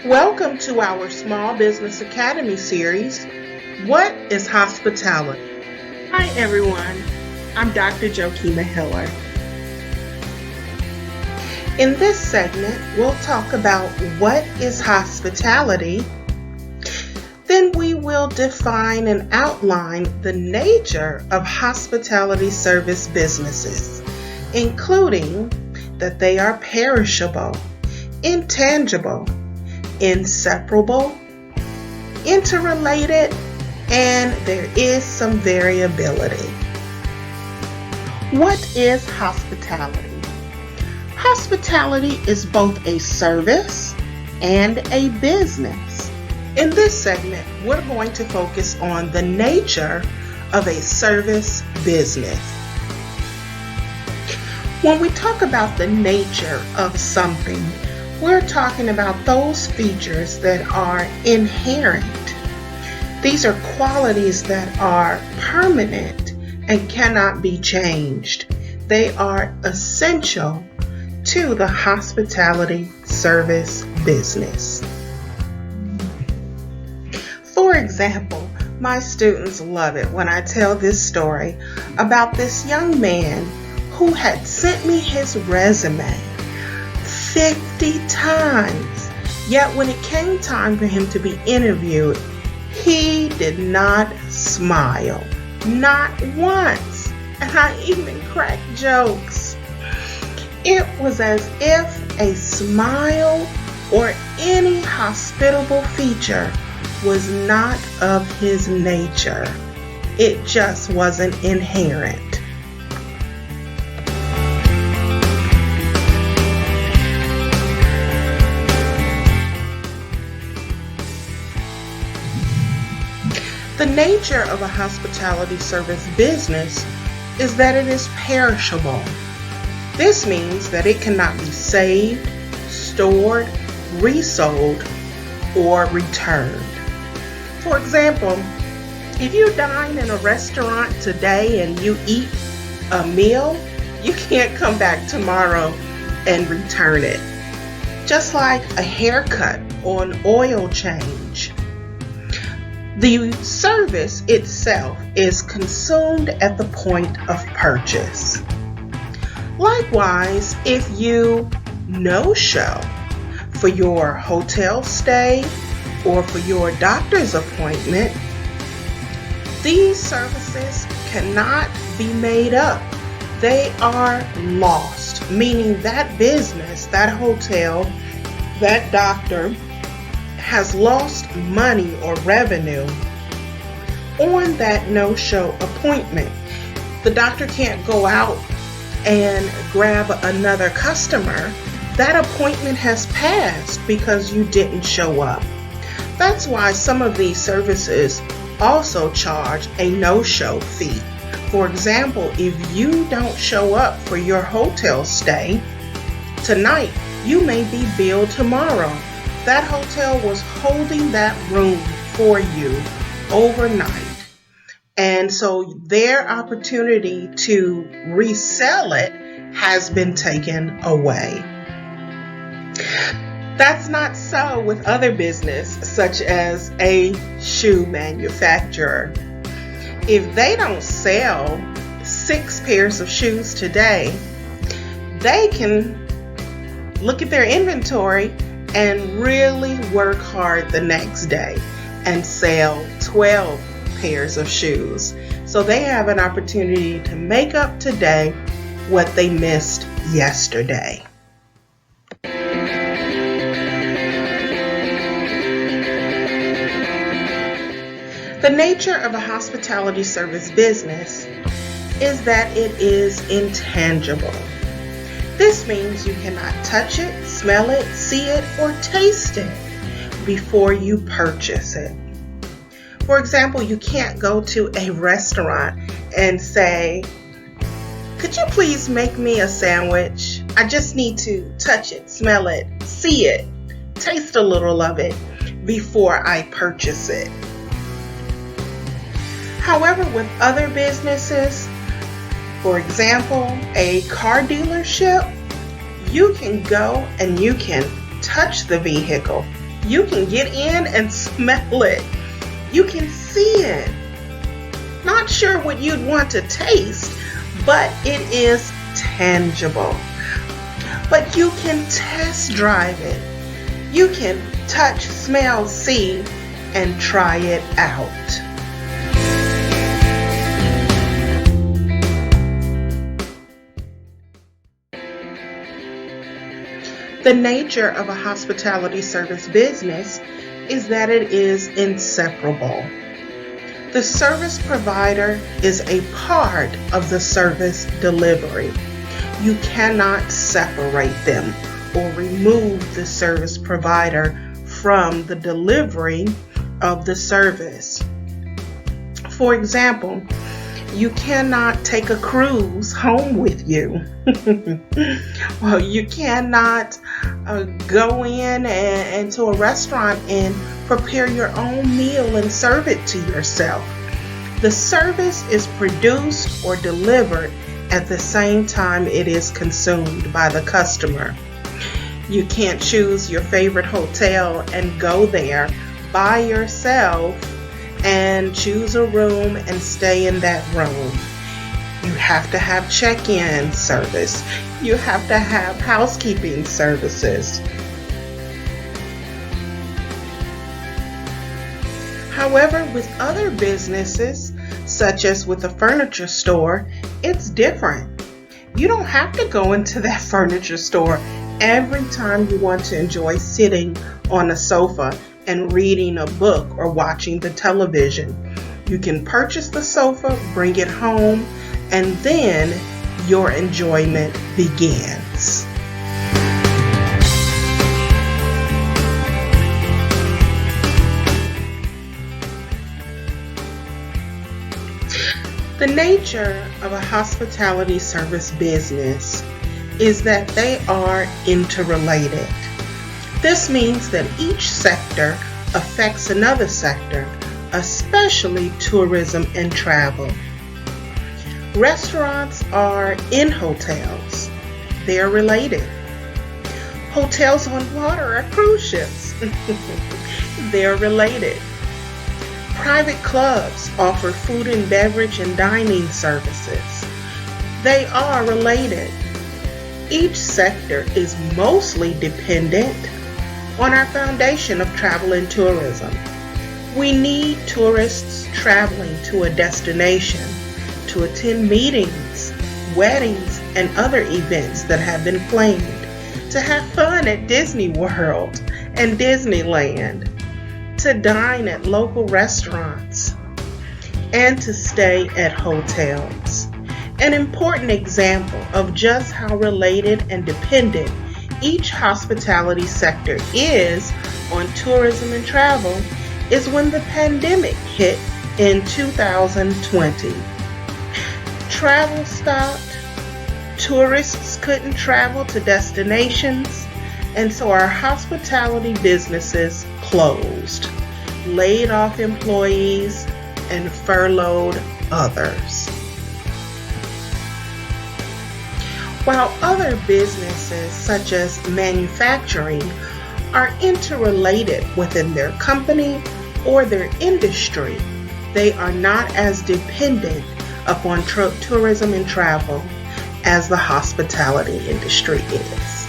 Welcome to our Small Business Academy series, What is Hospitality? Hi everyone, I'm Dr. Jokima Hiller. In this segment, we'll talk about what is hospitality. Then we will define and outline the nature of hospitality service businesses, including that they are perishable, intangible, inseparable, interrelated, and there is some variability. What is hospitality? Hospitality is both a service and a business. In this segment, we're going to focus on the nature of a service business. When we talk about the nature of something, we're talking about those features that are inherent. These are qualities that are permanent and cannot be changed. They are essential to the hospitality service business. For example, my students love it when I tell this story about this young man who had sent me his resume 50 times. Yet when it came time for him to be interviewed, he did not smile. Not once. And I even cracked jokes. It was as if a smile or any hospitable feature was not of his nature. It just wasn't inherent. The nature of a hospitality service business is that it is perishable. This means that it cannot be saved, stored, resold, or returned. For example, if you dine in a restaurant today and you eat a meal, you can't come back tomorrow and return it. Just like a haircut or an oil change. The service itself is consumed at the point of purchase. Likewise, if you no-show for your hotel stay or for your doctor's appointment, these services cannot be made up. They are lost, meaning that business, that hotel, that doctor has lost money or revenue on that no-show appointment. The doctor can't go out and grab another customer. That appointment has passed because you didn't show up. That's why some of these services also charge a no-show fee. For example, if you don't show up for your hotel stay tonight, you may be billed tomorrow. That hotel was holding that room for you overnight. And so their opportunity to resell it has been taken away. That's not so with other business, such as a shoe manufacturer. If they don't sell 6 pairs of shoes today, they can look at their inventory and really work hard the next day and sell 12 pairs of shoes. So they have an opportunity to make up today what they missed yesterday. The nature of a hospitality service business is that it is intangible. This means you cannot touch it, smell it, see it, or taste it before you purchase it. For example, you can't go to a restaurant and say, "Could you please make me a sandwich? I just need to touch it, smell it, see it, taste a little of it before I purchase it." However, with other businesses, for example, a car dealership, you can go and you can touch the vehicle, You can get in and smell it. You can see it. Not sure what you'd want to taste, but it is tangible. But you can test drive it. You can touch, smell, see, and try it out. The nature of a hospitality service business is that it is inseparable. The service provider is a part of the service delivery. You cannot separate them or remove the service provider from the delivery of the service. For example, you cannot take a cruise home with you. Well, you cannot go in into a restaurant and prepare your own meal and serve it to yourself. The service is produced or delivered at the same time it is consumed by the customer. You can't choose your favorite hotel and go there by yourself and choose a room and stay in that room. You have to have check-in service. You have to have housekeeping services. However, with other businesses, such as with a furniture store, it's different. You don't have to go into that furniture store every time you want to enjoy sitting on a sofa and reading a book or watching the television. You can purchase the sofa, bring it home, and then your enjoyment begins. The nature of a hospitality service business is that they are interrelated. This means that each sector affects another sector, especially tourism and travel. Restaurants are in hotels. They are related. Hotels on water are cruise ships. They're related. Private clubs offer food and beverage and dining services. They are related. Each sector is mostly dependent on our foundation of travel and tourism. We need tourists traveling to a destination to attend meetings, weddings, and other events that have been planned, to have fun at Disney World and Disneyland, to dine at local restaurants, and to stay at hotels. An important example of just how related and dependent each hospitality sector is on tourism and travel is when the pandemic hit in 2020. Travel stopped, tourists couldn't travel to destinations, and so our hospitality businesses closed, laid off employees, and furloughed others. While other businesses, such as manufacturing, are interrelated within their company or their industry, they are not as dependent upon tourism and travel as the hospitality industry is.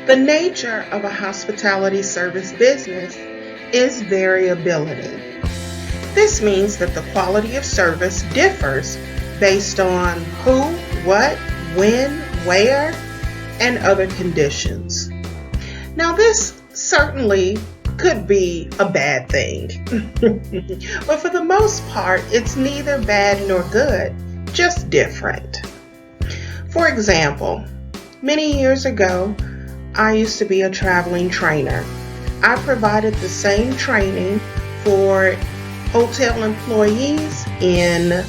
The nature of a hospitality service business is variability. This means that the quality of service differs based on who, what, when, where, and other conditions. Now, this certainly could be a bad thing, but for the most part, it's neither bad nor good, just different. For example, many years ago, I used to be a traveling trainer. I provided the same training for hotel employees in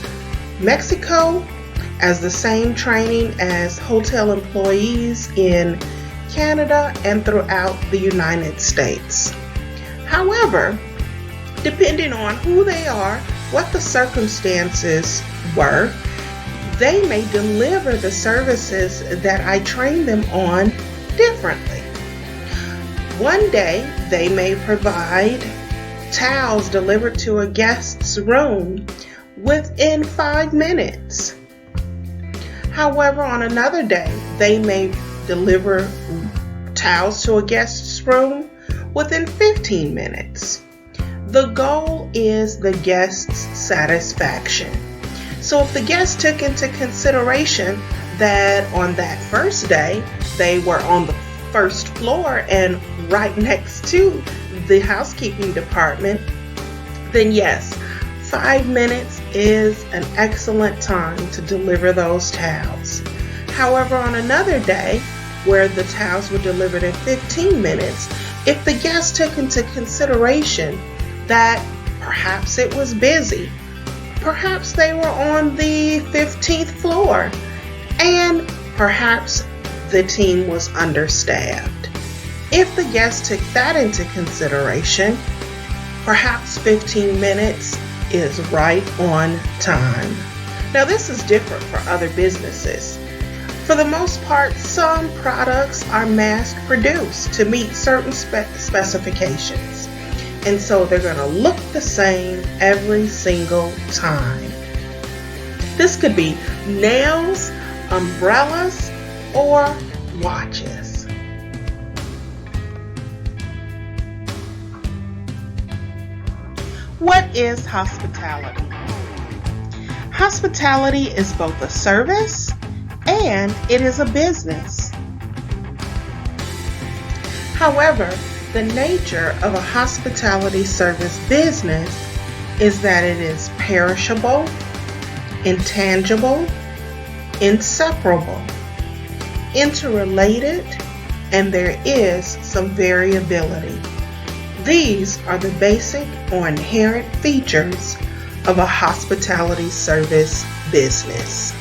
Mexico as the same training as hotel employees in Canada and throughout the United States. However, depending on who they are, what the circumstances were, they may deliver the services that I train them on differently. One day, they may provide towels delivered to a guest's room within 5 minutes. However, on another day, they may deliver towels to a guest's room within 15 minutes. The goal is the guest's satisfaction. So if the guest took into consideration that on that first day, they were on the first floor and right next to the housekeeping department, then yes, 5 minutes is an excellent time to deliver those towels. However, on another day, where the towels were delivered in 15 minutes, if the guest took into consideration that perhaps it was busy, perhaps they were on the 15th floor, and perhaps the team was understaffed. If the guest took that into consideration, perhaps 15 minutes is right on time. Now, this is different for other businesses. For the most part, some products are mass produced to meet certain specifications. And so they're going to look the same every single time. This could be nails, umbrellas, or watches. What is hospitality? Hospitality is both a service and it is a business. However, the nature of a hospitality service business is that it is perishable, intangible, inseparable, interrelated, and there is some variability. These are the basic or inherent features of a hospitality service business.